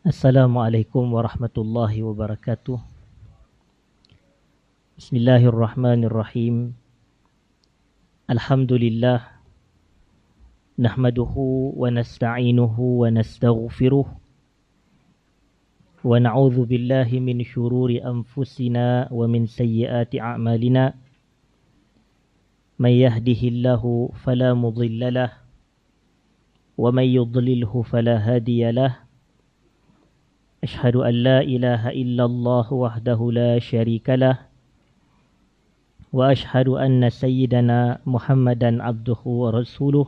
Assalamualaikum warahmatullahi wabarakatuh. Bismillahirrahmanirrahim. Alhamdulillah. Nahmaduhu wa nasta'inuhu wa nastaghfiruh. Wa na'udzu billahi min syururi anfusina wa min sayyiati a'malina. May yahdihillahu fala mudilla lah wa may yudlilhu fala hadiya lah. أشهد أن لا إله إلا الله وحده لا شريك له وأشهد أن سيدنا محمدا عبده ورسوله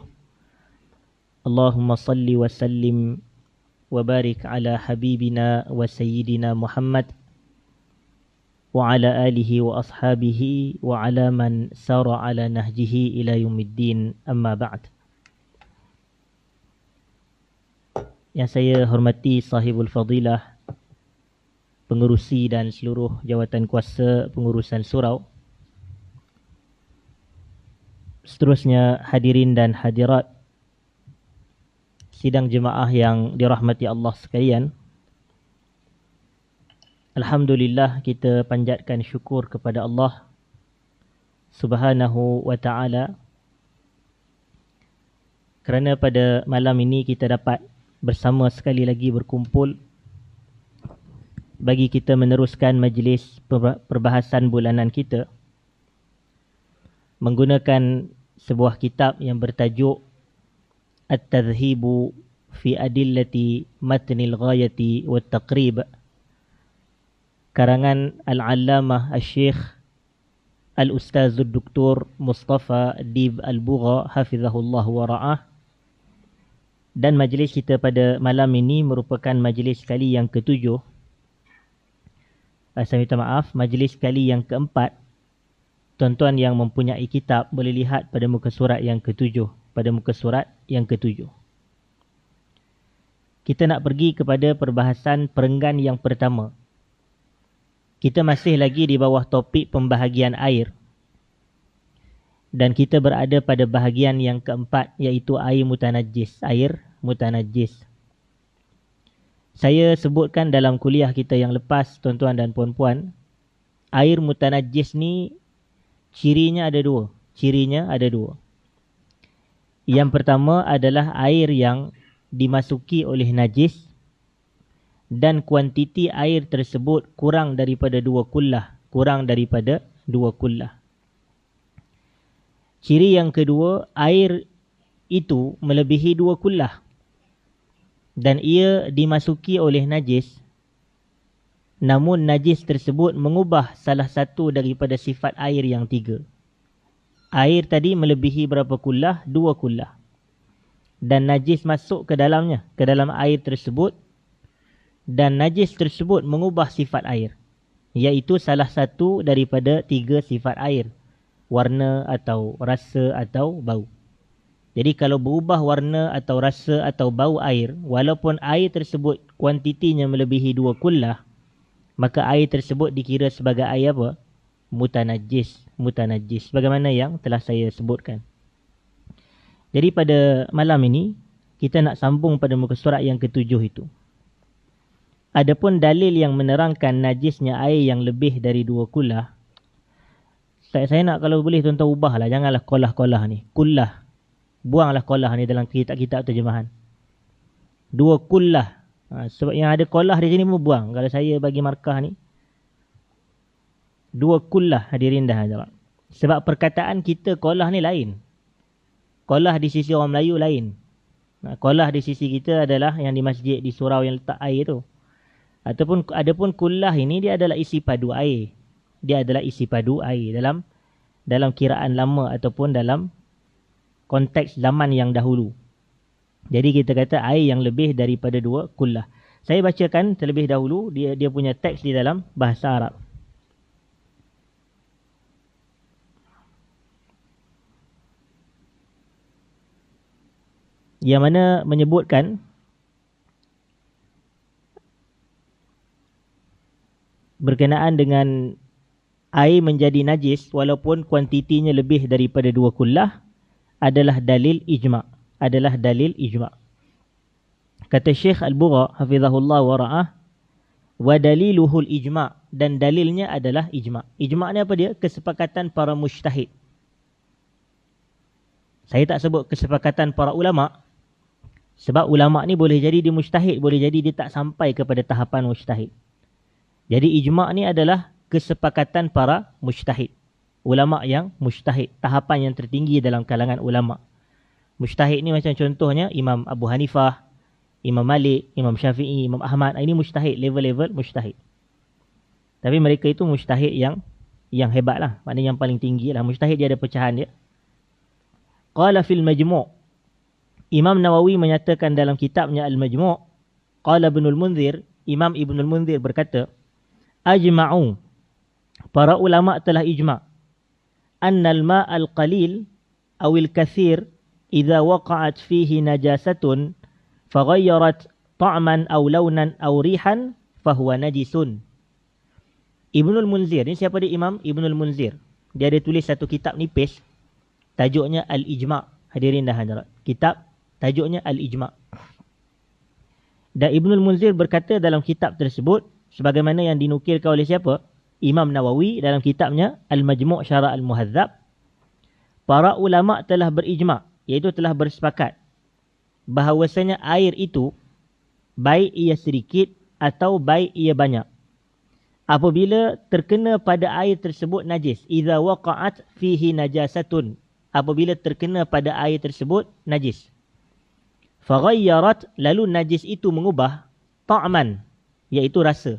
اللهم صل وسلم وبارك على حبيبنا وسيدنا محمد وعلى آله وأصحابه وعلى من سار على نهجه إلى يوم الدين أما بعد. Yang saya hormati sahibul fadilah, pengerusi dan seluruh jawatan kuasa pengurusan surau. Seterusnya hadirin dan hadirat sidang jemaah yang dirahmati Allah sekalian. Alhamdulillah, kita panjatkan syukur kepada Allah Subhanahu wa ta'ala kerana pada malam ini kita dapat bersama sekali lagi berkumpul bagi kita meneruskan majlis perbahasan bulanan kita menggunakan sebuah kitab yang bertajuk At-Tadhhibu fi Adillati Matnil Ghayati wat Taqrib, karangan Al-Allamah Al-Syekh Al-Ustaz Dr. Mustafa Dib Al-Bugha hafizahullah wa ra'ah. Dan majlis kita pada malam ini merupakan majlis kali yang ke-7. Saya minta maaf, majlis kali yang ke-4. Tuan-tuan yang mempunyai kitab boleh lihat pada muka surat yang ke-7. Pada muka surat yang ke-7. Kita nak pergi kepada perbahasan perenggan yang pertama. Kita masih lagi di bawah topik pembahagian air. Dan kita berada pada bahagian yang keempat, iaitu air mutanajis. Air mutanajis. Saya sebutkan dalam kuliah kita yang lepas, tuan-tuan dan puan-puan, air mutanajis ni cirinya ada dua. Yang pertama adalah air yang dimasuki oleh najis dan kuantiti air tersebut kurang daripada 2 kullah. Ciri yang kedua, air itu melebihi 2 kullah dan ia dimasuki oleh najis, namun najis tersebut mengubah salah satu daripada sifat air yang 3. Air tadi melebihi berapa kullah? 2 kullah. Dan najis masuk ke dalamnya, ke dalam air tersebut, dan najis tersebut mengubah sifat air, iaitu salah satu daripada 3 sifat air. Warna atau rasa atau bau. Jadi kalau berubah warna atau rasa atau bau air, walaupun air tersebut kuantitinya melebihi 2 kullah, maka air tersebut dikira sebagai air apa? Mutanajis. Bagaimana yang telah saya sebutkan. Jadi pada malam ini, kita nak sambung pada muka surat yang ke-7 itu. Adapun dalil yang menerangkan najisnya air yang lebih dari 2 kullah, saya nak kalau boleh tuan-tuan ubahlah. Janganlah kolah-kolah ni. Kullah. Buanglah kolah ni dalam kitab-kitab terjemahan. 2 kullah. Sebab yang ada kolah di sini pun buang. Kalau saya bagi markah ni. 2 kullah, hadirin dah. Sebab perkataan kita kolah ni lain. Kolah di sisi orang Melayu lain. Kolah di sisi kita adalah yang di masjid, di surau yang letak air tu. Adapun kullah ini dia adalah isi padu air. Dalam kiraan lama ataupun dalam konteks zaman yang dahulu. Jadi kita kata air yang lebih daripada 2 kullah. Saya bacakan terlebih dahulu dia punya teks di dalam bahasa Arab. Yang mana menyebutkan berkenaan dengan air menjadi najis walaupun kuantitinya lebih daripada 2 kullah adalah dalil ijma'. Kata Syekh Al-Bugha hafizahullah wa ra'ah, wa daliluhul ijma', dan dalilnya adalah ijma'. Ijma' ni apa dia? Kesepakatan para mujtahid. Saya tak sebut kesepakatan para ulama', sebab ulama' ni boleh jadi dia mujtahid, boleh jadi dia tak sampai kepada tahapan mujtahid. Jadi ijma' ni adalah kesepakatan para mujtahid. Ulama' yang mujtahid, tahapan yang tertinggi dalam kalangan ulama'. Mujtahid ni macam contohnya Imam Abu Hanifah, Imam Malik, Imam Syafi'i, Imam Ahmad. Ini mujtahid, level-level mujtahid. Tapi mereka itu mujtahid yang hebat lah. Maknanya yang paling tinggi lah. Mujtahid dia ada pecahan dia. Qala fil majmu'. Imam Nawawi menyatakan dalam kitabnya Al-Majmu'. Qala Ibnul Munzir. Imam Ibnul Munzir berkata, Ajma'u. Para ulama' telah ijma'. Annal ma'al qalil awil kathir idza waqa'at fihi najasatun faghayyarat ta'man aw launan aw rihan fahuwa najisun. Ibnul Munzir ni siapa dia? Imam Ibnul Munzir. Dia ada tulis satu kitab nipis, tajuknya Al-Ijma'. Hadirin dah hadirat. Kitab tajuknya Al-Ijma'. Dan Ibnul Munzir berkata dalam kitab tersebut, sebagaimana yang dinukilkan oleh siapa? Imam Nawawi dalam kitabnya Al-Majmu' Syarah Al-Muhadzab. Para ulama' telah berijma', iaitu telah bersepakat, bahawasanya air itu baik ia sedikit atau baik ia banyak, apabila terkena pada air tersebut najis. Idza waqa'at fihi najasatun, apabila terkena pada air tersebut najis. Faghayyarat, lalu najis itu mengubah, ta'man, iaitu rasa,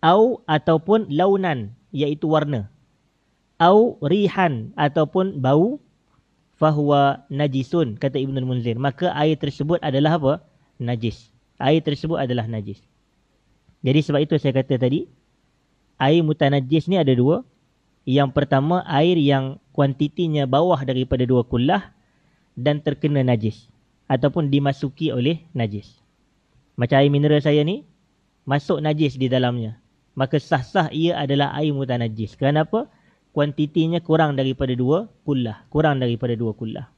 au ataupun launan, iaitu warna, au rihan ataupun bau, fahuwa najisun, kata Ibnul Munzir. Maka air tersebut adalah apa? Najis. Air tersebut adalah najis. Jadi sebab itu saya kata tadi, air mutanajis ni ada dua. Yang pertama, air yang kuantitinya bawah daripada 2 kullah dan terkena najis, ataupun dimasuki oleh najis. Macam air mineral saya ni, masuk najis di dalamnya. Maka sah-sah ia adalah air mutanajis. Kenapa? Kuantitinya kurang daripada 2 kullah. Kurang daripada 2 kullah.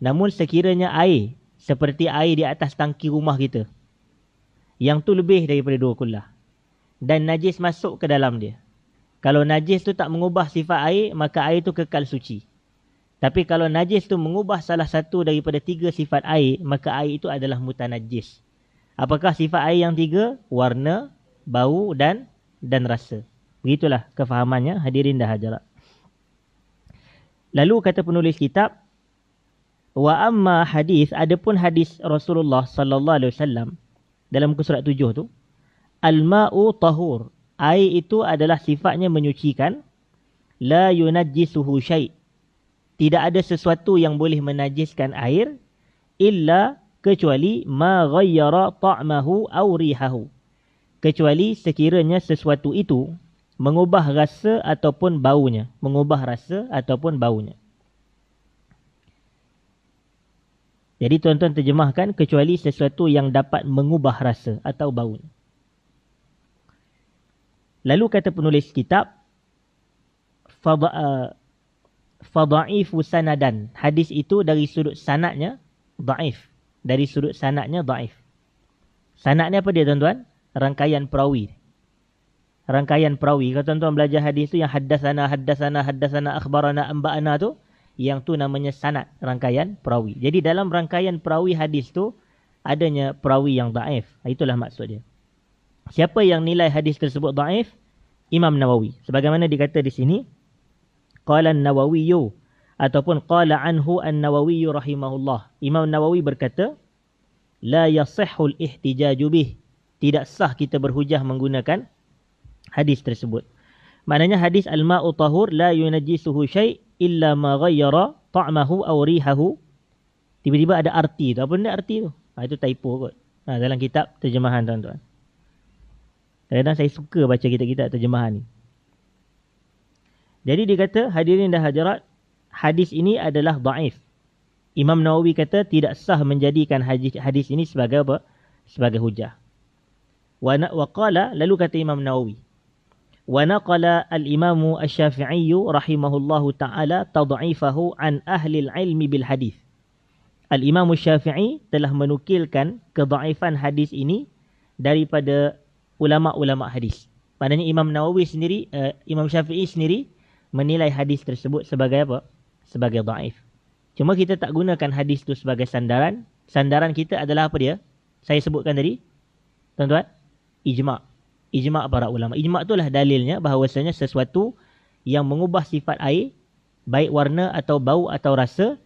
Namun sekiranya air seperti air di atas tangki rumah kita, yang tu lebih daripada 2 kullah, dan najis masuk ke dalam dia. Kalau najis tu tak mengubah sifat air, maka air tu kekal suci. Tapi kalau najis tu mengubah salah satu daripada 3 sifat air, maka air itu adalah mutanajis. Apakah sifat air yang 3? Warna, bau dan rasa. Begitulah kefahamannya, hadirin dah hadirat. Lalu kata penulis kitab, wa amma hadis, adapun hadis Rasulullah sallallahu alaihi wasallam dalam muka surat 7 tu, al-ma'u tahur, air itu adalah sifatnya menyucikan, la yunajjisuhu syai', tidak ada sesuatu yang boleh menajiskan air, illa, kecuali ma ghayyara ta'mahu aw rihahu, kecuali sekiranya sesuatu itu mengubah rasa ataupun baunya. Mengubah rasa ataupun baunya. Jadi tuan-tuan terjemahkan, kecuali sesuatu yang dapat mengubah rasa atau baunya. Lalu kata penulis kitab, fadha'ifu sanadan. Hadis itu dari sudut sanadnya dhaif. Dari sudut sanadnya dhaif. Sanad ni apa dia tuan-tuan? Rangkaian perawi. Rangkaian perawi. Kalau tuan-tuan belajar hadis tu yang haddatsana, akhbarana, amba'ana tu, yang tu namanya sanad, rangkaian perawi. Jadi dalam rangkaian perawi hadis tu adanya perawi yang dhaif. Itulah maksud dia. Siapa yang nilai hadis tersebut dhaif? Imam Nawawi. Sebagaimana dikata di sini, qala an-Nawawiyyu, ataupun qala anhu an-Nawawiyyu rahimahullah. Imam Nawawi berkata, la yasihhul ihtijaju bih, tidak sah kita berhujah menggunakan hadis tersebut. Maknanya hadis al-ma'u tahur la yunajjisuhu syai' illa ma ghayyara ta'mahu aw rihahu. Tiba-tiba ada arti tu. Apa benda arti tu? Itu typo kot. Dalam kitab terjemahan tuan-tuan. Kadang-kadang saya suka baca kitab-kitab terjemahan ni. Jadi dia kata, hadirin dah hadirat, hadis ini adalah dhaif. Imam Nawawi kata tidak sah menjadikan hadis ini sebagai apa? Sebagai hujah. Wa qala, lalu kata Imam Nawawi, wa naqala al-Imam Asy-Syafi'i rahimahullahu taala tad'ifahu an ahli al-ilmi bil hadis. Al-Imam Syafi'i telah menukilkan kedhaifan hadis ini daripada ulama-ulama hadis. Maknanya Imam Nawawi sendiri, Imam Syafi'i sendiri menilai hadis tersebut sebagai apa? Sebagai dhaif. Cuma kita tak gunakan hadis itu sebagai sandaran. Sandaran kita adalah apa dia? Saya sebutkan tadi, tuan-tuan, ijma'. Ijma' para ulama. Ijma' itulah dalilnya bahawasanya sesuatu yang mengubah sifat air, baik warna atau bau atau rasa,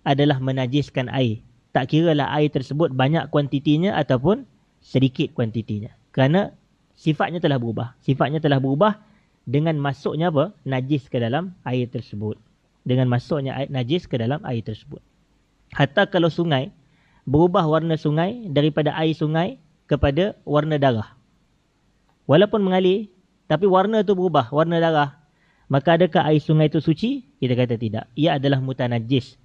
adalah menajiskan air. Tak kiralah air tersebut banyak kuantitinya ataupun sedikit kuantitinya. Kerana sifatnya telah berubah. Sifatnya telah berubah dengan masuknya apa? Najis ke dalam air tersebut. Dengan masuknya najis ke dalam air tersebut. Hatta kalau sungai, berubah warna sungai daripada air sungai kepada warna darah. Walaupun mengalir, tapi warna tu berubah, warna darah. Maka adakah air sungai itu suci? Kita kata tidak. Ia adalah mutanajis.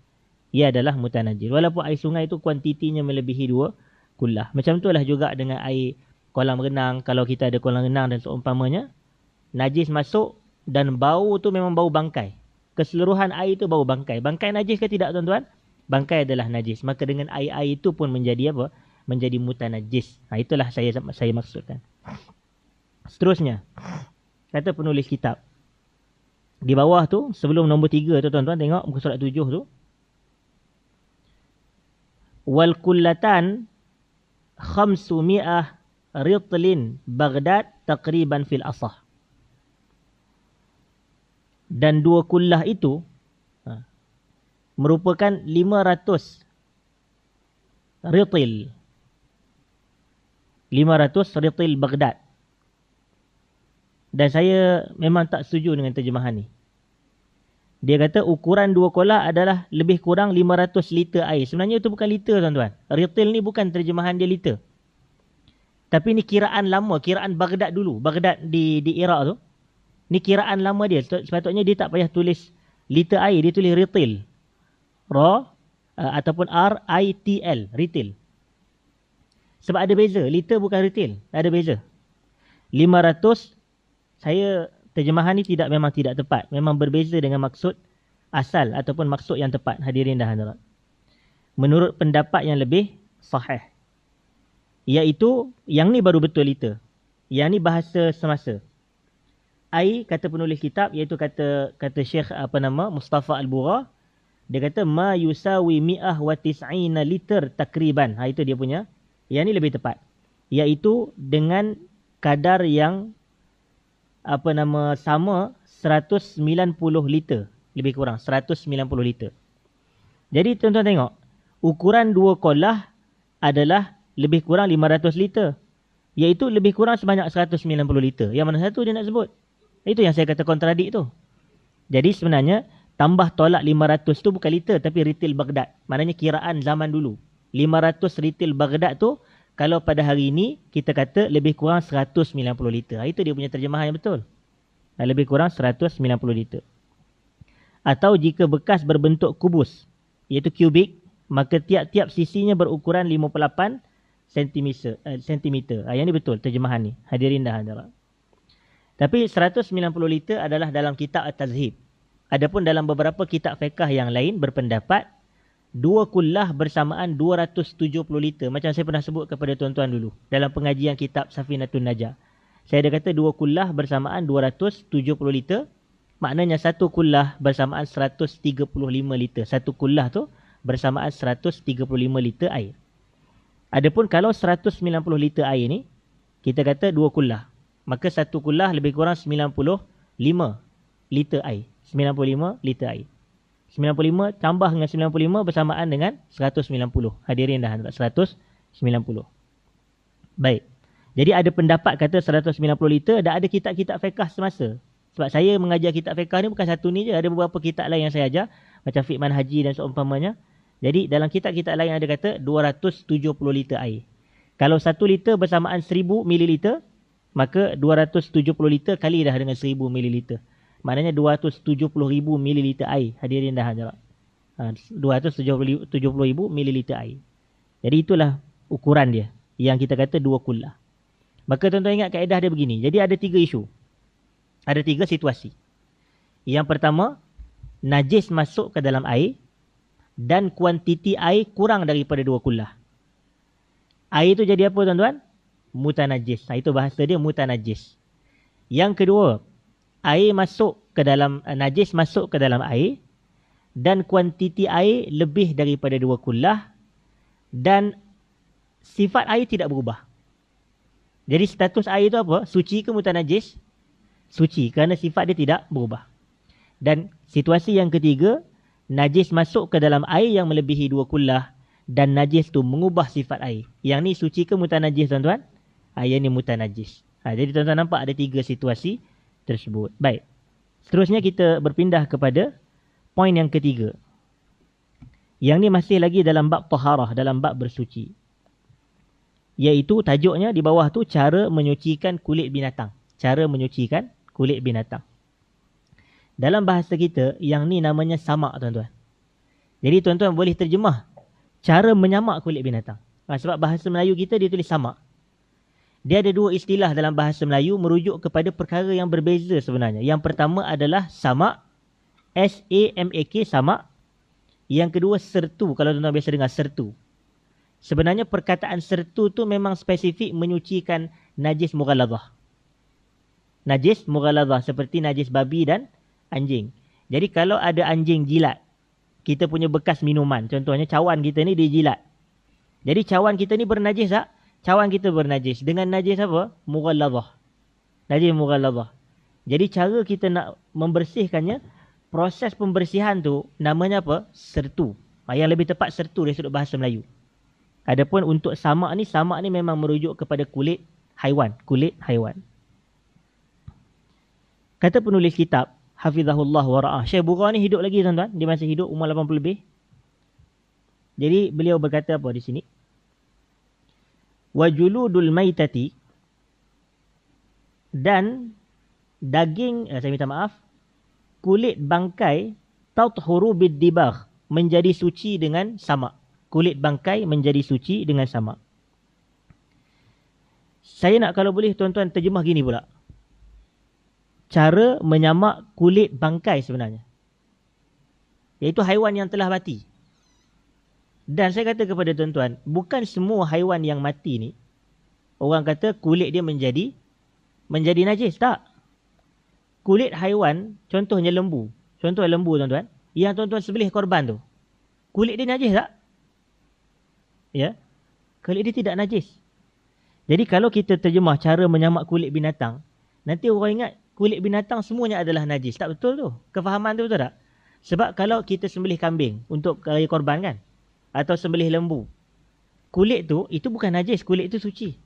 Ia adalah mutanajis. Walaupun air sungai itu kuantitinya melebihi 2 kullah. Macam itulah juga dengan air kolam renang. Kalau kita ada kolam renang dan seumpamanya, najis masuk dan bau tu memang bau bangkai. Keseluruhan air itu bau bangkai. Bangkai najis ke tidak, tuan-tuan? Bangkai adalah najis. Maka dengan air-air itu pun menjadi apa? Menjadi mutanajis. Itulah saya maksudkan. Seterusnya, kata penulis kitab. Di bawah tu, sebelum nombor 3 tu, tuan-tuan, tengok muka surat 7 tu. Wal kullatan 500 ritlin Baghdad taqriban fil asah. Dan 2 kullah itu merupakan 500 ritil. 500 ritil Baghdad. Dan saya memang tak setuju dengan terjemahan ni. Dia kata ukuran 2 kolah adalah lebih kurang 500 liter air. Sebenarnya itu bukan liter, tuan-tuan. Ritil ni bukan terjemahan dia liter. Tapi ni kiraan lama, kiraan Baghdad dulu. Baghdad di Iraq tu. Ni kiraan lama dia. Sepatutnya dia tak payah tulis liter air, dia tulis ritil. Ataupun R-I-T-L, ritil. Sebab ada beza. Liter bukan ritil. Ada beza. 500, saya terjemahan ni memang tidak tepat. Memang berbeza dengan maksud asal ataupun maksud yang tepat, hadirin dan hadirat. Menurut pendapat yang lebih sahih. Iaitu, yang ni baru betul liter. Yang ni bahasa semasa. Air, kata penulis kitab, iaitu kata Syekh Mustafa Al-Bura, dia kata ma yusawi 190 liter takriban. Itu dia punya. Yang ni lebih tepat. Iaitu dengan kadar yang sama 190 liter. Lebih kurang 190 liter. Jadi tuan-tuan tengok, ukuran 2 kolah adalah lebih kurang 500 liter. Iaitu lebih kurang sebanyak 190 liter. Yang mana satu dia nak sebut? Itu yang saya kata kontradik tu. Jadi sebenarnya tambah tolak 500 tu bukan liter tapi ritil Baghdad. Maknanya kiraan zaman dulu. 500 ritil Baghdad tu kalau pada hari ini kita kata lebih kurang 190 liter. Itu dia punya terjemahan yang betul. Lebih kurang 190 liter. Atau jika bekas berbentuk kubus, iaitu kubik, maka tiap-tiap sisinya berukuran 58 cm. Yang ini betul terjemahan ni. Hadirin dan hadirat. Tapi 190 liter adalah dalam kitab At-Tazhib. Adapun dalam beberapa kitab fiqh yang lain berpendapat 2 kullah bersamaan 270 liter. Macam saya pernah sebut kepada tuan-tuan dulu. Dalam pengajian kitab Safinatun Najah. Saya dah kata 2 kullah bersamaan 270 liter. Maknanya 1 kullah bersamaan 135 liter. 1 kullah tu bersamaan 135 liter air. Adapun kalau 190 liter air ni, kita kata 2 kullah. Maka 1 kullah lebih kurang 95 liter air. 95 liter air. 95 tambah dengan 95 bersamaan dengan 190. Hadirin dah 190. Baik. Jadi ada pendapat kata 190 liter dan ada kitab-kitab fiqh semasa. Sebab saya mengajar kitab fiqh ni bukan satu ni je. Ada beberapa kitab lain yang saya ajar. Macam Fiqh Manhaji dan seumpamanya. Jadi dalam kitab-kitab lain ada kata 270 liter air. Kalau 1 liter bersamaan 1000 mililiter, maka 270 liter kali dah dengan 1000 mililiter. Maknanya 270,000 mililiter air. Hadirin dah hadirat. 270,000 mililiter air. Jadi itulah ukuran dia. Yang kita kata 2 kullah. Maka tuan-tuan ingat kaedah dia begini. Jadi ada 3 isu. Ada 3 situasi. Yang pertama, najis masuk ke dalam air. dan kuantiti air kurang daripada 2 kullah. Air itu jadi apa tuan-tuan? Mutanajis. Itu bahasa dia mutanajis. Yang kedua, air masuk ke dalam, najis masuk ke dalam air dan kuantiti air lebih daripada 2 kullah dan sifat air tidak berubah. Jadi status air itu apa? Suci ke mutanajis? Suci, kerana sifat dia tidak berubah. Dan situasi yang ketiga, najis masuk ke dalam air yang melebihi 2 kullah dan najis tu mengubah sifat air. Yang ni suci ke mutanajis tuan-tuan? Yang ni mutanajis. Jadi tuan-tuan nampak ada 3 situasi tersebut. Baik. Seterusnya kita berpindah kepada poin yang ketiga. Yang ni masih lagi dalam bab taharah, dalam bab bersuci. Iaitu tajuknya di bawah tu cara menyucikan kulit binatang. Cara menyucikan kulit binatang. Dalam bahasa kita, yang ni namanya samak tuan-tuan. Jadi tuan-tuan boleh terjemah cara menyamak kulit binatang. Sebab bahasa Melayu kita dia tulis samak. Dia ada 2 istilah dalam bahasa Melayu merujuk kepada perkara yang berbeza sebenarnya. Yang pertama adalah samak. S-A-M-A-K, samak. Yang kedua sertu. Kalau tuan-tuan biasa dengar sertu. Sebenarnya perkataan sertu tu memang spesifik menyucikan najis mughaladzah. Najis mughaladzah seperti najis babi dan anjing. Jadi kalau ada anjing jilat kita punya bekas minuman, contohnya cawan kita ni dia jilat. Jadi cawan kita ni bernajis tak? Cawan kita bernajis. Dengan najis apa? Mughaladzah. Najis mughaladzah. Jadi cara kita nak membersihkannya, proses pembersihan tu namanya apa? Sertu. Yang lebih tepat sertu dari sudut bahasa Melayu. Adapun untuk samak ni memang merujuk kepada kulit haiwan. Kulit haiwan. Kata penulis kitab, Hafizahullah wa ra'ah. Syekh Burra ni hidup lagi tuan-tuan. Dia masih hidup, umur 80 lebih. Jadi beliau berkata apa di sini? Wa juludul maitati, dan daging, saya minta maaf, kulit bangkai tathuru bid-dibagh, menjadi suci dengan samak. Kulit bangkai menjadi suci dengan samak. Saya nak kalau boleh tuan-tuan terjemah gini pula. Cara menyamak kulit bangkai sebenarnya. Iaitu haiwan yang telah mati. Dan saya kata kepada tuan-tuan, bukan semua haiwan yang mati ni, orang kata kulit dia menjadi najis. Tak. Kulit haiwan, contohnya lembu. Contoh lembu tuan-tuan. Yang tuan-tuan sebelih korban tu. Kulit dia najis tak? Ya. Kulit dia tidak najis. Jadi kalau kita terjemah cara menyamak kulit binatang, nanti orang ingat kulit binatang semuanya adalah najis. Tak betul tu. Kefahaman tu betul tak? Sebab kalau kita sembelih kambing untuk raya korban kan, atau sembelih lembu, kulit tu, itu bukan najis. Kulit tu suci.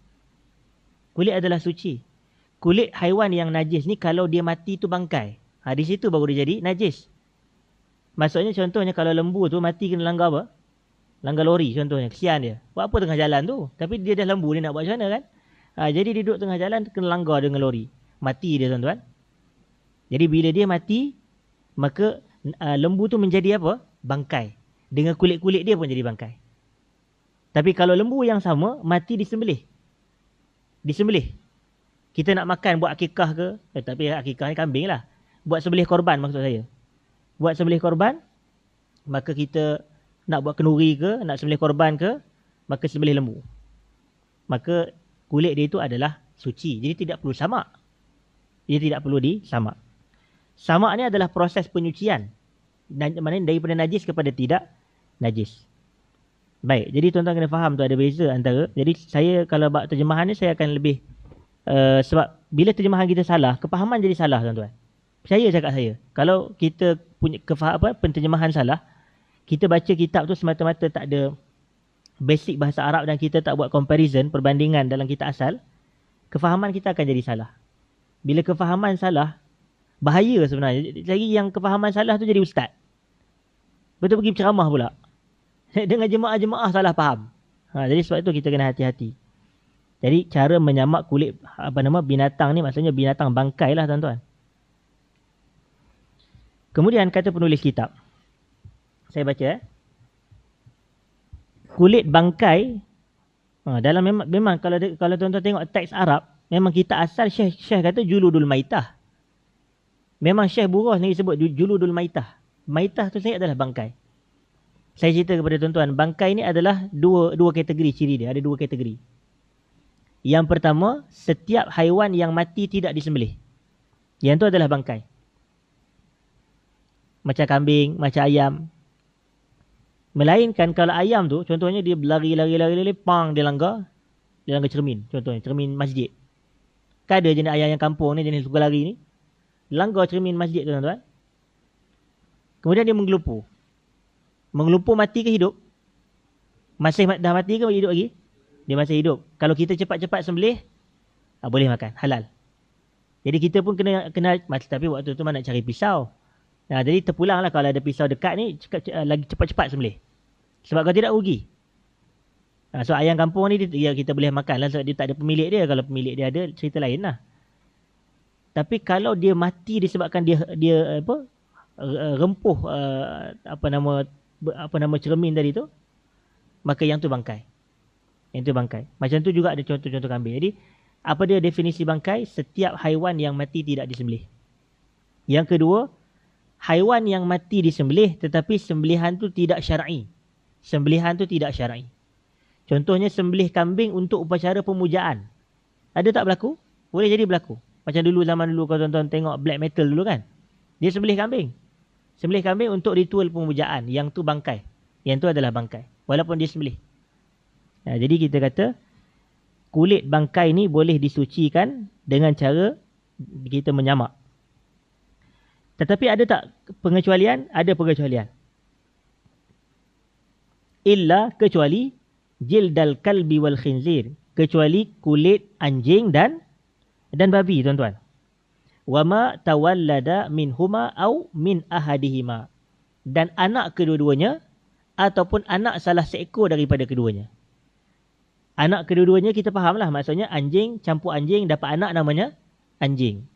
Kulit adalah suci. Kulit haiwan yang najis ni kalau dia mati tu bangkai. Di situ baru dia jadi najis. Maksudnya contohnya kalau lembu tu mati kena langgar apa? Langgar lori contohnya. Kesian dia. Buat apa tengah jalan tu? Tapi dia dah lembu, dia nak buat macam mana kan? Jadi dia duduk tengah jalan kena langgar dengan lori. Mati dia tuan-tuan. Jadi bila dia mati, maka lembu tu menjadi apa? Bangkai. Dengan kulit-kulit dia pun jadi bangkai. Tapi kalau lembu yang sama, mati disembelih. Disembelih. Kita nak makan buat akikah ke? Tapi akikah ni kambing lah. Buat sembelih korban maksud saya. Buat sembelih korban, maka kita nak buat kenduri ke, nak sembelih korban ke, maka sembelih lembu. Maka kulit dia itu adalah suci. Jadi tidak perlu samak. Dia tidak perlu disamak. Samak ni adalah proses penyucian. Maknanya daripada najis kepada tidak najis. Baik, jadi tuan-tuan kena faham tu ada beza antara. Jadi saya kalau buat terjemahan ni saya akan lebih sebab bila terjemahan kita salah, kefahaman jadi salah tuan-tuan. Percaya cakap saya. Kalau kita punya penterjemahan salah, kita baca kitab tu semata-mata tak ada basic bahasa Arab dan kita tak buat comparison, perbandingan dalam kitab asal, kefahaman kita akan jadi salah. Bila kefahaman salah, bahaya sebenarnya. Lagi yang kefahaman salah tu jadi ustaz. Betul pergi ceramah pula. Dengan jemaah-jemaah salah faham. Jadi sebab itu kita kena hati-hati. Jadi cara menyamak kulit binatang ni maksudnya binatang bangkai lah tuan-tuan. Kemudian kata penulis kitab. Saya baca kulit bangkai dalam memang kalau tuan-tuan tengok teks Arab, memang kita asal Syekh kata juludul maitah. Memang Syekh Burra sendiri sebut juludul maitah. Maitah tu sebenarnya adalah bangkai. Saya cerita kepada tuan-tuan, bangkai ni adalah dua kategori ciri dia. Ada dua kategori. Yang pertama, setiap haiwan yang mati tidak disembelih. Yang tu adalah bangkai. Macam kambing, macam ayam. Melainkan kalau ayam tu, contohnya dia berlari, pang, dia langgar cermin. Contohnya, cermin masjid. Kan ada jenis ayam yang kampung ni, jenis suka lari ni. Langgar cermin masjid tu, tuan-tuan. Kemudian dia menggelupur. Menggelupur mati ke hidup? Masih dah mati ke hidup lagi? Dia masih hidup. Kalau kita cepat-cepat sembelih, boleh makan, halal. Jadi kita pun kena tapi waktu tu mana nak cari pisau. Jadi terpulanglah kalau ada pisau dekat ni, lagi cepat-cepat sembelih. Sebab kalau tidak rugi. So ayam kampung ni kita boleh makan lah sebab dia tak ada pemilik dia. Kalau pemilik dia ada, cerita lain lah. Tapi kalau dia mati disebabkan dia rempuh apa nama cermin tadi tu, maka yang tu bangkai. Yang tu bangkai. Macam tu juga ada contoh-contoh kambing. Jadi apa dia definisi bangkai? Setiap haiwan yang mati tidak disembelih. Yang kedua, haiwan yang mati disembelih tetapi sembelihan tu tidak syar'i. Sembelihan tu tidak syar'i. Contohnya sembelih kambing untuk upacara pemujaan. Ada tak berlaku? Boleh jadi berlaku. Macam dulu, zaman dulu kalau tuan-tuan tengok black metal dulu kan. Dia sembelih kambing. Sembelih kambing untuk ritual pemujaan. Yang tu bangkai. Yang tu adalah bangkai. Walaupun dia sembelih. Jadi kita kata, kulit bangkai ni boleh disucikan dengan cara kita menyamak. Tetapi ada tak pengecualian? Ada pengecualian. Illa kecuali jildal kalbi wal khinzir. Kecuali kulit anjing dan babi, tuan-tuan. Wama tawallada minhuma au min ahadihima. Dan anak kedua-duanya ataupun anak salah seekor daripada keduanya. Anak kedua-duanya kita fahamlah, maksudnya anjing campur anjing dapat anak namanya anjing.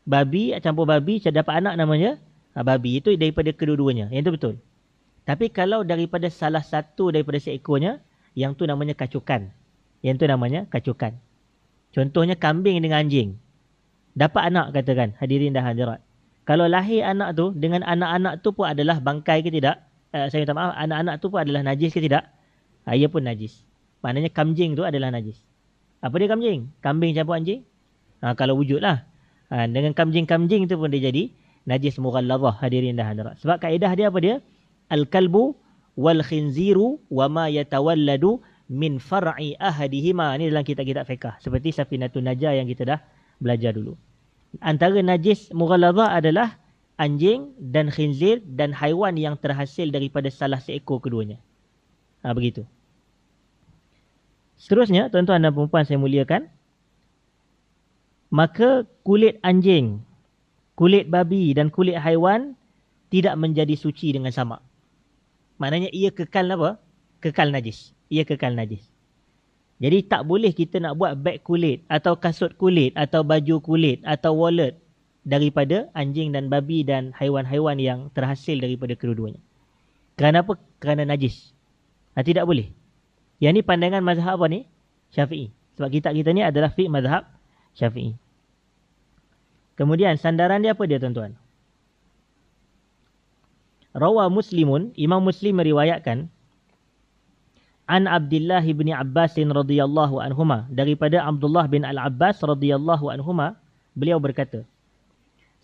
Babi campur babi dapat anak namanya babi. Itu daripada kedua-duanya. Yang itu betul. Tapi kalau daripada salah satu daripada seekornya, yang tu namanya kacukan. Yang tu namanya kacukan. Contohnya kambing dengan anjing. Dapat anak katakan, hadirin dan hadirat. Kalau lahir anak tu, dengan anak-anak tu pun adalah bangkai ke tidak? Saya minta maaf, anak-anak tu pun adalah najis ke tidak? Ia pun najis. Maknanya kamjing tu adalah najis. Apa dia kamjing? Kambing campur anjing? Kalau wujud lah. Dengan kamjing-kamjing tu pun dia jadi najis mughalladhah, hadirin dan hadirat. Sebab kaedah dia apa dia? Al-kalbu wal khinziru wa ma yatawalladu min far'i ahadihima. Ini dalam kitab-kitab fiqh. Seperti Safinatun Najah yang kita dah belajar dulu. Antara najis mughalladhah adalah anjing dan khinzir dan haiwan yang terhasil daripada salah seekor keduanya. Begitu. Seterusnya, tuan-tuan dan puan-puan saya muliakan, maka kulit anjing, kulit babi dan kulit haiwan tidak menjadi suci dengan samak. Maknanya ia kekal apa? Kekal najis. Ia kekal najis. Jadi tak boleh kita nak buat beg kulit atau kasut kulit atau baju kulit atau wallet daripada anjing dan babi dan haiwan-haiwan yang terhasil daripada kedua-duanya. Kerana apa? Kerana najis. Tidak boleh. Yang ni pandangan mazhab apa ni? Syafi'i. Sebab kitab kita ni adalah fiqh mazhab Syafi'i. Kemudian sandaran dia apa dia, tuan-tuan? Rawa Muslimun, Imam Muslim meriwayatkan an Abdullah bin Abbas radhiyallahu anhuma, daripada Abdullah bin Al-Abbas radhiyallahu anhuma, beliau berkata,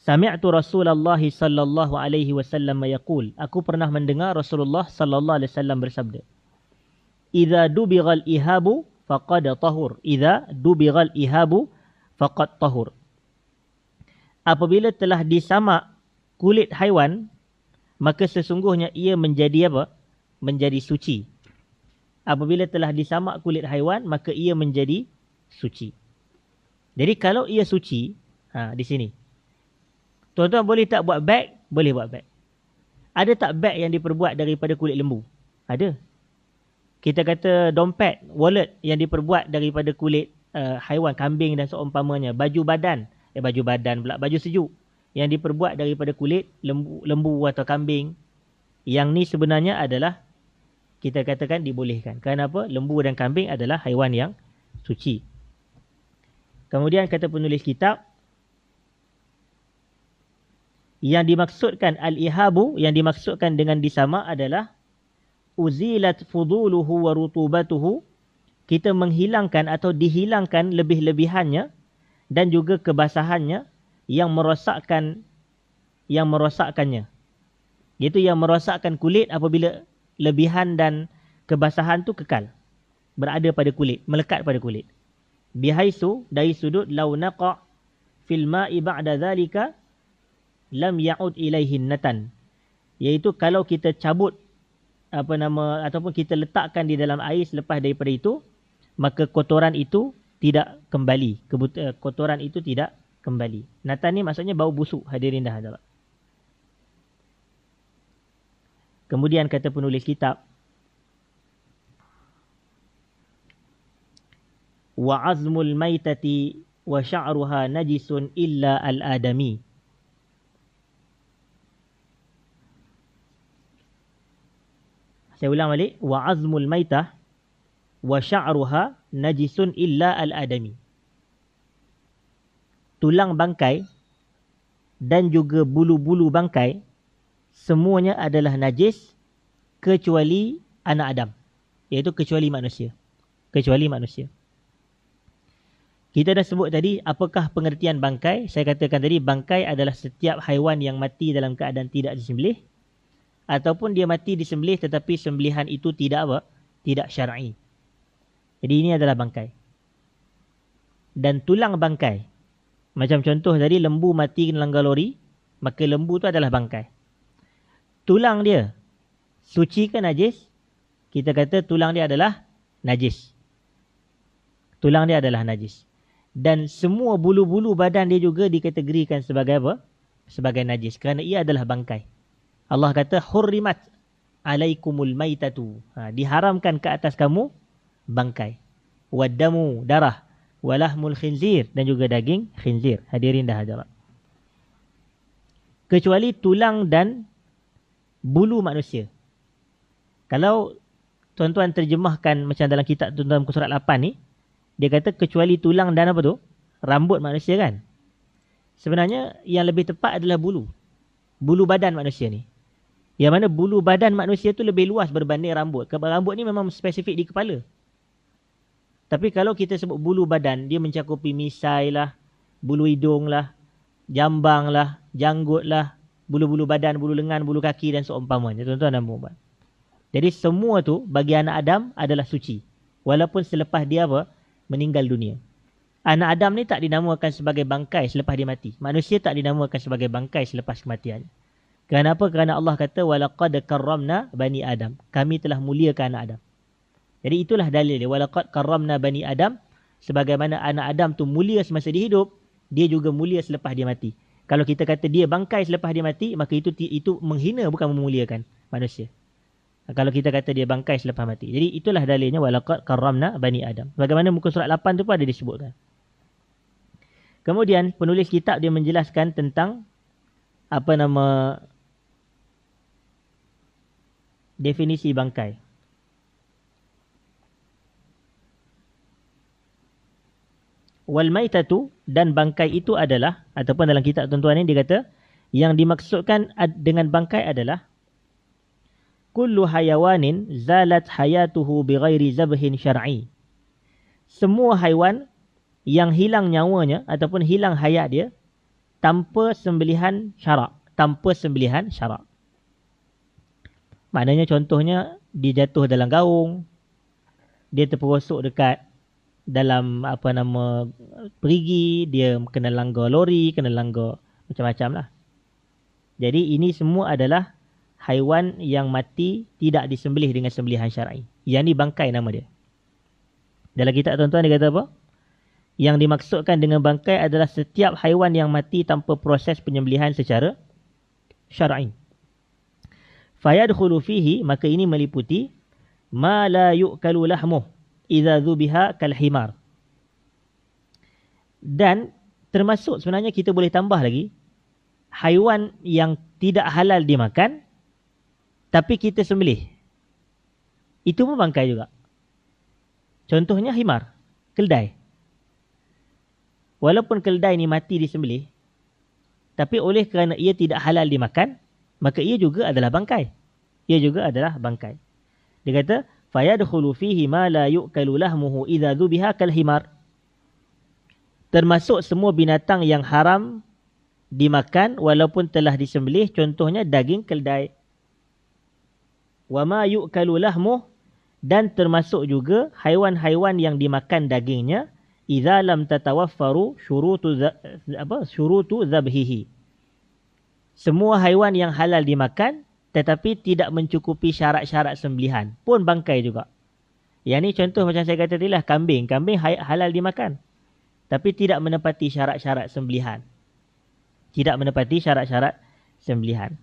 Sami'tu Rasulullah sallallahu alaihi wasallam yaqul, aku pernah mendengar Rasulullah sallallahu alaihi wasallam bersabda, Idza dubighal ihabu faqad tahur. Idza dubighal ihabu faqad tahur. Apabila telah disamak kulit haiwan, maka sesungguhnya ia menjadi apa? Menjadi suci. Apabila telah disamak kulit haiwan, maka ia menjadi suci. Jadi kalau ia suci, di sini. Tuan-tuan boleh tak buat beg? Boleh buat beg. Ada tak beg yang diperbuat daripada kulit lembu? Ada. Kita kata dompet, wallet yang diperbuat daripada kulit haiwan, kambing dan seumpamanya. Baju badan pula, baju sejuk yang diperbuat daripada kulit lembu atau kambing. Yang ni sebenarnya adalah kita katakan dibolehkan. Kenapa? Lembu dan kambing adalah haiwan yang suci. Kemudian kata penulis kitab, yang dimaksudkan al-ihabu, yang dimaksudkan dengan disamak adalah uzilat fuduluhu wa rutubatuhu, kita menghilangkan atau dihilangkan lebih-lebihannya dan juga kebasahannya yang merosakkannya. Iaitu yang merosakkan kulit apabila lebihan dan kebasahan tu kekal, berada pada kulit, melekat pada kulit. Bihaisu, dari sudut law naqa fil ma'i ba'da dhalika lam ya'ud ilaihin natan. Iaitu kalau kita cabut ataupun kita letakkan di dalam air selepas daripada itu, maka kotoran itu tidak kembali. Kotoran itu tidak kembali. Natan ni maksudnya bau busuk, hadirin dah hadirat. Kemudian kata penulis kitab, wa azmul maitati wa sya'ruha najisun illa al-adami. Saya ulang balik. Wa azmul maitah wa sya'ruha najisun illa al-adami. Tulang bangkai dan juga bulu-bulu bangkai semuanya adalah najis kecuali anak Adam. Iaitu kecuali manusia. Kecuali manusia. Kita dah sebut tadi apakah pengertian bangkai. Saya katakan tadi bangkai adalah setiap haiwan yang mati dalam keadaan tidak disembelih. Ataupun dia mati disembelih tetapi sembelihan itu tidak apa? Tidak syar'i. Jadi ini adalah bangkai. Dan tulang bangkai. Macam contoh tadi lembu mati kena langgar lori. Maka lembu tu adalah bangkai. Tulang dia suci ke najis? Kita kata tulang dia adalah najis. Tulang dia adalah najis. Dan semua bulu-bulu badan dia juga dikategorikan sebagai apa? Sebagai najis. Kerana ia adalah bangkai. Allah kata, hurrimat alaikumul maitatu. Diharamkan ke atas kamu bangkai. Waddamu, darah. Walahmul khinzir. Dan juga daging khinzir. Hadirin dah hadirat. Kecuali tulang dan bulu manusia. Kalau tuan-tuan terjemahkan macam dalam kitab tuan-tuan surat 8 ni, dia kata kecuali tulang dan apa tu? Rambut manusia kan? Sebenarnya yang lebih tepat adalah bulu. Bulu badan manusia ni. Yang mana bulu badan manusia tu lebih luas berbanding rambut. Rambut ni memang spesifik di kepala. Tapi kalau kita sebut bulu badan, dia mencakupi misai lah, bulu hidung lah, jambang lah, janggut lah, bulu-bulu badan, bulu lengan, bulu kaki dan seumpamanya. Tuan-tuan dan puan-puan. Jadi semua tu bagi anak Adam adalah suci. Walaupun selepas dia apa? Meninggal dunia. Anak Adam ni tak dinamakan sebagai bangkai selepas dia mati. Manusia tak dinamakan sebagai bangkai selepas kematiannya. Kenapa? Kerana Allah kata walaqad karramna bani Adam. Kami telah muliakan anak Adam. Jadi itulah dalil dia. Walaqad karramna bani Adam. Sebagaimana anak Adam tu mulia semasa dia hidup, dia juga mulia selepas dia mati. Kalau kita kata dia bangkai selepas dia mati, maka itu menghina bukan memuliakan manusia. Kalau kita kata dia bangkai selepas mati. Jadi itulah dalilnya walaqad karramna bani Adam. Bagaimana muka surat 8 tu pun ada disebutkan. Kemudian penulis kitab dia menjelaskan tentang definisi bangkai. Wal maitatu, dan bangkai itu adalah, ataupun dalam kitab tuan-tuan ni dia kata yang dimaksudkan dengan bangkai adalah kullu hayawanin zalat hayatuhu bighairi zabhin syar'i. Semua haiwan yang hilang nyawanya ataupun hilang hayat dia tanpa sembelihan syarak, tanpa sembelihan syarak. Maknanya contohnya dia jatuh dalam gaung, dia terperosok dekat dalam perigi, dia kena langgar lori, kena langgar macam-macam lah. Jadi ini semua adalah haiwan yang mati tidak disembelih dengan sembelihan syar'i. Yang ni bangkai nama dia. Dalam kitab tuan-tuan dia kata apa? Yang dimaksudkan dengan bangkai adalah setiap haiwan yang mati tanpa proses penyembelihan secara syar'i. Fayadkhulu fihi, maka ini meliputi ma la yu'kalu lahmuh idza dhubiha kal himar. Dan termasuk sebenarnya kita boleh tambah lagi haiwan yang tidak halal dimakan tapi kita sembelih. Itu pun bangkai juga. Contohnya himar, keldai. Walaupun keldai ni mati disembelih, tapi oleh kerana ia tidak halal dimakan, maka ia juga adalah bangkai. Ia juga adalah bangkai. Dia kata, fayadkhulu fihi ma la yu'kalu lahmuhu idza dhubiha kal himar. Termasuk semua binatang yang haram dimakan walaupun telah disembelih, contohnya daging keldai. Wa ma yu'kalu lahmuh, dan termasuk juga haiwan-haiwan yang dimakan dagingnya, idza lam tatawaffaru syurutu zabhihi. Semua haiwan yang halal dimakan tetapi tidak mencukupi syarat-syarat sembelihan, pun bangkai juga. Yang ni contoh macam saya kata tadi lah, kambing. Kambing halal dimakan tapi tidak menepati syarat-syarat sembelihan. Tidak menepati syarat-syarat sembelihan.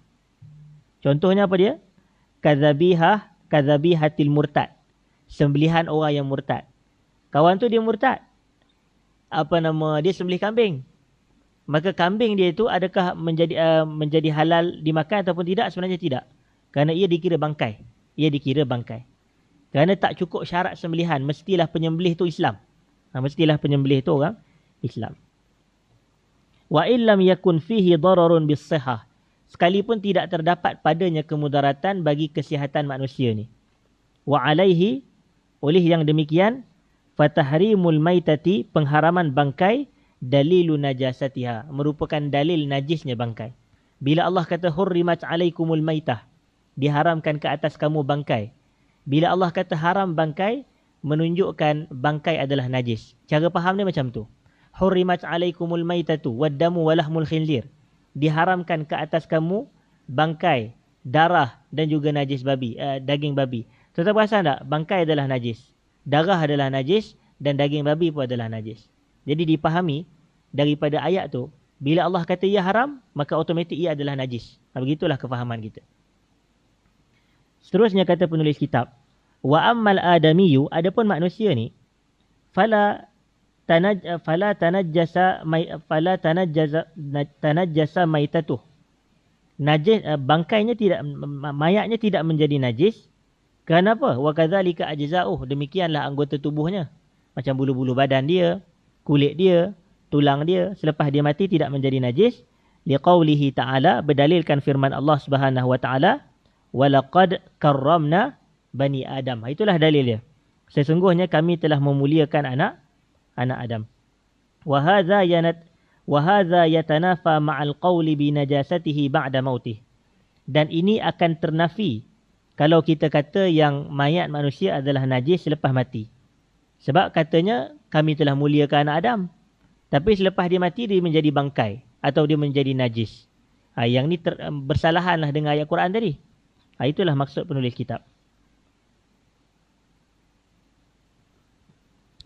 Contohnya apa dia? Kadzabihatil murtad. Sembelihan orang yang murtad. Kawan tu dia murtad. Dia sembelih kambing. Maka kambing dia itu adakah menjadi halal dimakan ataupun tidak? Sebenarnya tidak. Kerana ia dikira bangkai. Kerana tak cukup syarat sembelihan. Mestilah penyembelih tu Islam. Mestilah penyembelih tu orang Islam. Wa illam yakun fihi dararun bis-sihah. Sekalipun tidak terdapat padanya kemudaratan bagi kesihatan manusia ni. Wa alaihi, oleh yang demikian, fatahrimul maitati, pengharaman bangkai, dalilu najasatiha, merupakan dalil najisnya bangkai. Bila Allah kata hurrimat alaikumul maitah, diharamkan ke atas kamu bangkai. Bila Allah kata haram bangkai, menunjukkan bangkai adalah najis. Cara faham dia macam tu. Hurrimat alaikumul maitatu waddamu walahmul khinzir. Diharamkan ke atas kamu bangkai, darah dan juga najis babi, daging babi. Tuan-tuan perasan tak? Bangkai adalah najis, darah adalah najis dan daging babi pun adalah najis. Jadi dipahami daripada ayat tu, bila Allah kata ia haram, maka automatik ia adalah najis. Begitulah kefahaman kita. Seterusnya kata penulis kitab, wa ammal adamiyu, adapun manusia ni, fala tanajjasa maitatuh. Najis, bangkainya tidak, mayatnya tidak menjadi najis. Kenapa? Wa kadzalika ajza'uh, demikianlah anggota tubuhnya. Macam bulu-bulu badan dia, kulit dia, tulang dia, selepas dia mati tidak menjadi najis. Liqaulihi ta'ala, berdalilkan firman Allah Subhanahu wa ta'ala, walaqad karramna bani Adam. Itulah dalil dia. Sesungguhnya kami telah memuliakan anak Adam. Wa hadza yatanafa ma'al qawli bi najasatihi ba'da mautih. Dan ini akan ternafi kalau kita kata yang mayat manusia adalah najis selepas mati. Sebab katanya kami telah muliakan anak Adam, tapi selepas dia mati dia menjadi bangkai atau dia menjadi najis. Yang ni bersalahanlah dengan ayat Quran tadi. Itulah maksud penulis kitab.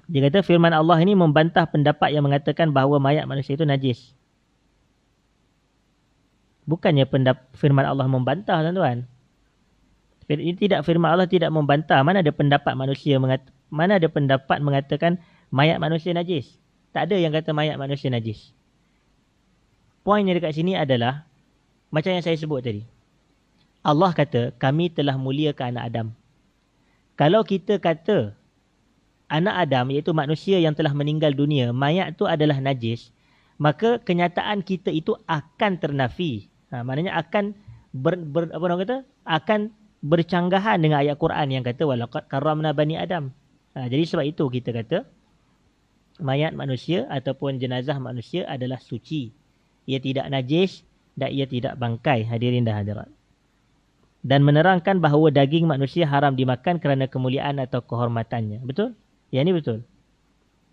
Dia kata firman Allah ini membantah pendapat yang mengatakan bahawa mayat manusia itu najis. Bukannya firman Allah membantah, tuan-tuan. Ini tidak, firman Allah tidak membantah. Mana ada pendapat mengatakan mayat manusia najis? Tak ada yang kata mayat manusia najis. Poinnya dekat sini adalah macam yang saya sebut tadi. Allah kata kami telah muliakan anak Adam. Kalau kita kata anak Adam, iaitu manusia yang telah meninggal dunia, mayat tu adalah najis, maka kenyataan kita itu akan ternafi. Maknanya akan akan bercanggahan dengan ayat Quran yang kata walaqad karramna bani Adam. Jadi sebab itu kita kata mayat manusia ataupun jenazah manusia adalah suci. Ia tidak najis dan ia tidak bangkai, hadirin dan hadirat. Dan menerangkan bahawa daging manusia haram dimakan kerana kemuliaan atau kehormatannya. Betul? Yang ini betul.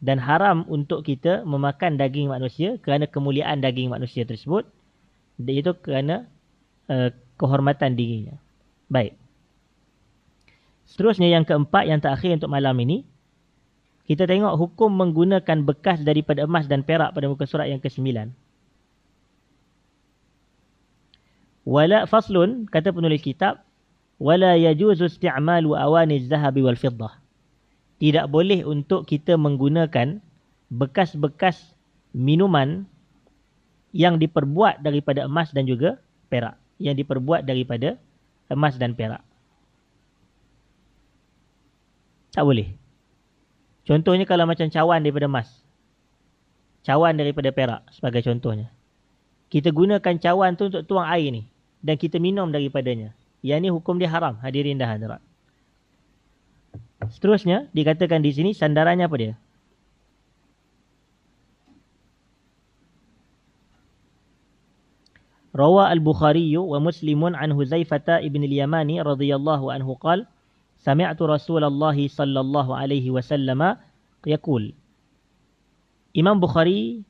Dan haram untuk kita memakan daging manusia kerana kemuliaan daging manusia tersebut. Itu kerana kehormatan dirinya. Baik. Seterusnya yang keempat, yang terakhir untuk malam ini. Kita tengok hukum menggunakan bekas daripada emas dan perak pada muka surat yang ke-9. Wala faslun, kata penulis kitab, wala yajuzu isti'malu awaniz zahabi wal fiddah. Tidak boleh untuk kita menggunakan bekas-bekas minuman yang diperbuat daripada emas dan juga perak. Yang diperbuat daripada emas dan perak. Tak boleh. Contohnya kalau macam cawan daripada emas. Cawan daripada perak sebagai contohnya. Kita gunakan cawan tu untuk tuang air ni. Dan kita minum daripadanya. Yang ni hukum dia haram, hadirin dan hadirat. Seterusnya dikatakan di sini sandarannya apa dia? Rawa al-Bukhari wa Muslimun an Huzaifah ibn al-Yamani radhiyallahu anhu qala sami'tu Rasulullah sallallahu alaihi wasallam yaqul. Imam Bukhari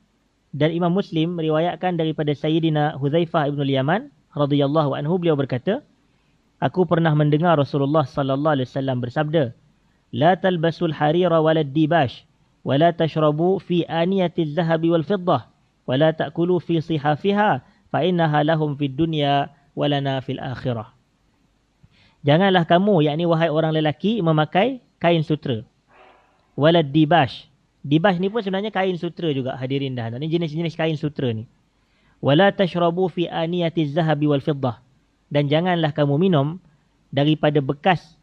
dan Imam Muslim meriwayatkan daripada Sayyidina Huzaifah ibn al-Yaman radhiyallahu anhu, beliau berkata, aku pernah mendengar Rasulullah sallallahu alaihi wasallam bersabda, la talbasul harira walad dibash wa la tashrabu fi aniyatiz zahabi wal fiddah wa la ta'kulu fi sihafiha fa innaha lahum fid dunya wa lana fil akhirah. Janganlah kamu, yakni wahai orang lelaki, memakai kain sutera. Walad dibash. Dibash ni pun sebenarnya kain sutera juga, hadirin dah. Ini jenis-jenis kain sutera ni. Wala tashrabu fi aniyatiz zahabi wal fiddah. Dan janganlah kamu minum daripada bekas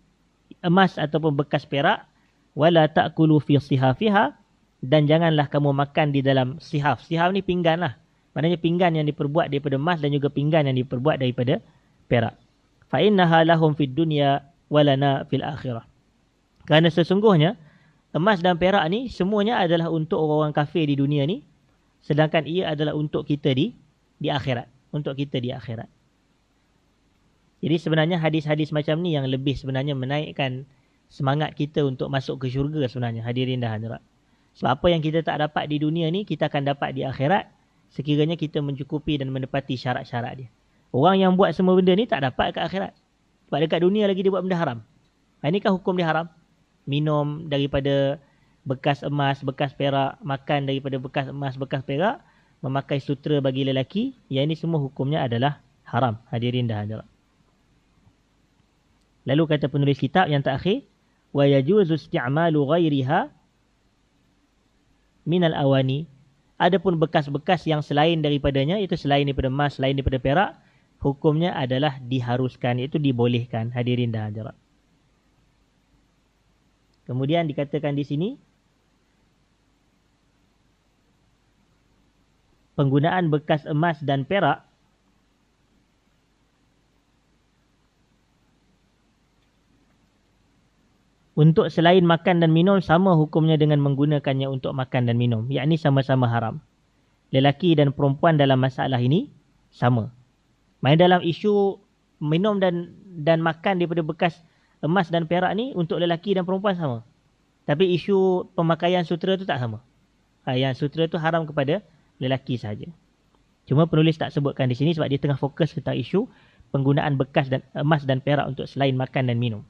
emas ataupun bekas perak. Wala ta'kulu fi sihafiha. Dan janganlah kamu makan di dalam sihaf. Sihaf ni pinggan lah. Maknanya pinggan yang diperbuat daripada emas dan juga pinggan yang diperbuat daripada perak. Fa innaha lahum fid dunya wa lana fil akhirah. Kerana sesungguhnya emas dan perak ni semuanya adalah untuk orang-orang kafir di dunia ni, sedangkan ia adalah untuk kita di akhirat, untuk kita di akhirat. Jadi sebenarnya hadis-hadis macam ni yang lebih sebenarnya menaikkan semangat kita untuk masuk ke syurga sebenarnya, hadirin dan hadirat. Sebab apa yang kita tak dapat di dunia ni, kita akan dapat di akhirat sekiranya kita mencukupi dan menepati syarat-syarat dia. Orang yang buat semua benda ni tak dapat ke akhirat. Sebab dekat dunia lagi dia buat benda haram. Ini kan hukum dia haram. Minum daripada bekas emas, bekas perak, makan daripada bekas emas, bekas perak, memakai sutera bagi lelaki, yang ini semua hukumnya adalah haram, hadirin dan hadirat. Lalu kata penulis kitab yang terakhir, wa yajuzu isti'malu ghairiha minal awani. Adapun bekas-bekas yang selain daripadanya, itu selain daripada emas, selain daripada perak, hukumnya adalah diharuskan, iaitu dibolehkan, hadirin dan hadirat. Kemudian dikatakan di sini, penggunaan bekas emas dan perak untuk selain makan dan minum sama hukumnya dengan menggunakannya untuk makan dan minum. Yakni sama-sama haram. Lelaki dan perempuan dalam masalah ini sama. Main dalam isu minum dan makan daripada bekas emas dan perak ni untuk lelaki dan perempuan sama. Tapi isu pemakaian sutera tu tak sama. Yang sutera tu haram kepada lelaki sahaja. Cuma penulis tak sebutkan di sini sebab dia tengah fokus tentang isu penggunaan bekas dan emas dan perak untuk selain makan dan minum.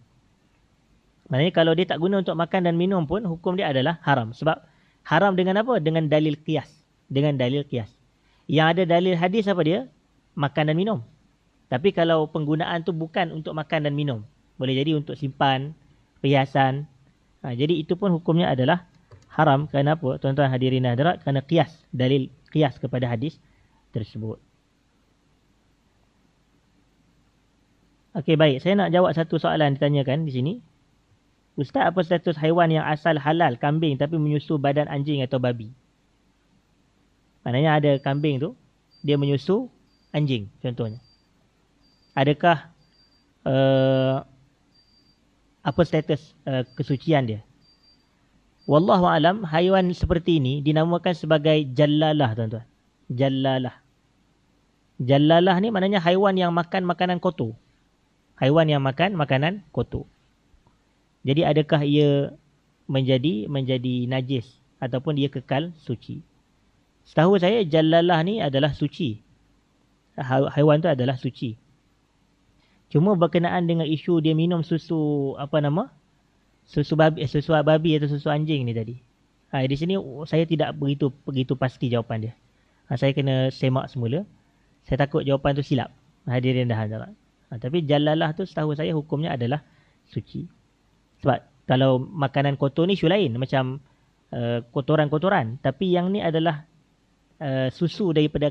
Maknanya kalau dia tak guna untuk makan dan minum pun hukum dia adalah haram. Sebab haram dengan apa? Dengan dalil qiyas. Dengan dalil qiyas. Yang ada dalil hadis apa dia? Makan dan minum. Tapi kalau penggunaan tu bukan untuk makan dan minum, boleh jadi untuk simpan, perhiasan. Jadi itu pun hukumnya adalah haram. Kerana apa? Tuan-tuan hadirin dan hadirat, kerana qiyas, dalil qiyas kepada hadis tersebut. Okey, baik. Saya nak jawab satu soalan ditanyakan di sini. Ustaz, apa status haiwan yang asal halal, kambing, tapi menyusu badan anjing atau babi? Maknanya ada kambing tu, dia menyusu anjing contohnya. Adakah apa status kesucian dia? Wallahu alam, haiwan seperti ini dinamakan sebagai jallalah, tuan-tuan. Jallalah. Jallalah ni maknanya haiwan yang makan makanan kotor. Haiwan yang makan makanan kotor. Jadi adakah ia menjadi najis ataupun dia kekal suci? Setahu saya jallalah ni adalah suci. Haiwan tu adalah suci. Cuma berkenaan dengan isu dia minum susu susu babi atau susu anjing ni tadi. Di sini saya tidak begitu pasti jawapan dia. Saya kena semak semula. Saya takut jawapan tu silap. Hadirin dan hadirat. Tapi jallalah tu setahu saya hukumnya adalah suci. Sebab kalau makanan kotor ni isu lain, macam kotoran-kotoran. Tapi yang ni adalah susu daripada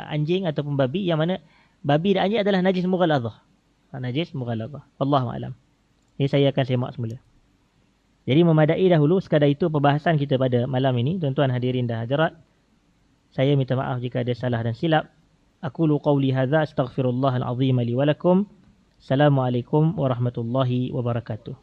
anjing ataupun babi, yang mana babi dan anjing adalah najis mughaladzah. Najis mughaladzah. Wallahu a'lam. Ini saya akan semak semula. Jadi memadai dahulu sekadar itu perbahasan kita pada malam ini, tuan-tuan hadirin dan hadirat. Saya minta maaf jika ada salah dan silap. Aqulu qawli hadza, astaghfirullahal azim li wa lakum. Assalamualaikum warahmatullahi wabarakatuh.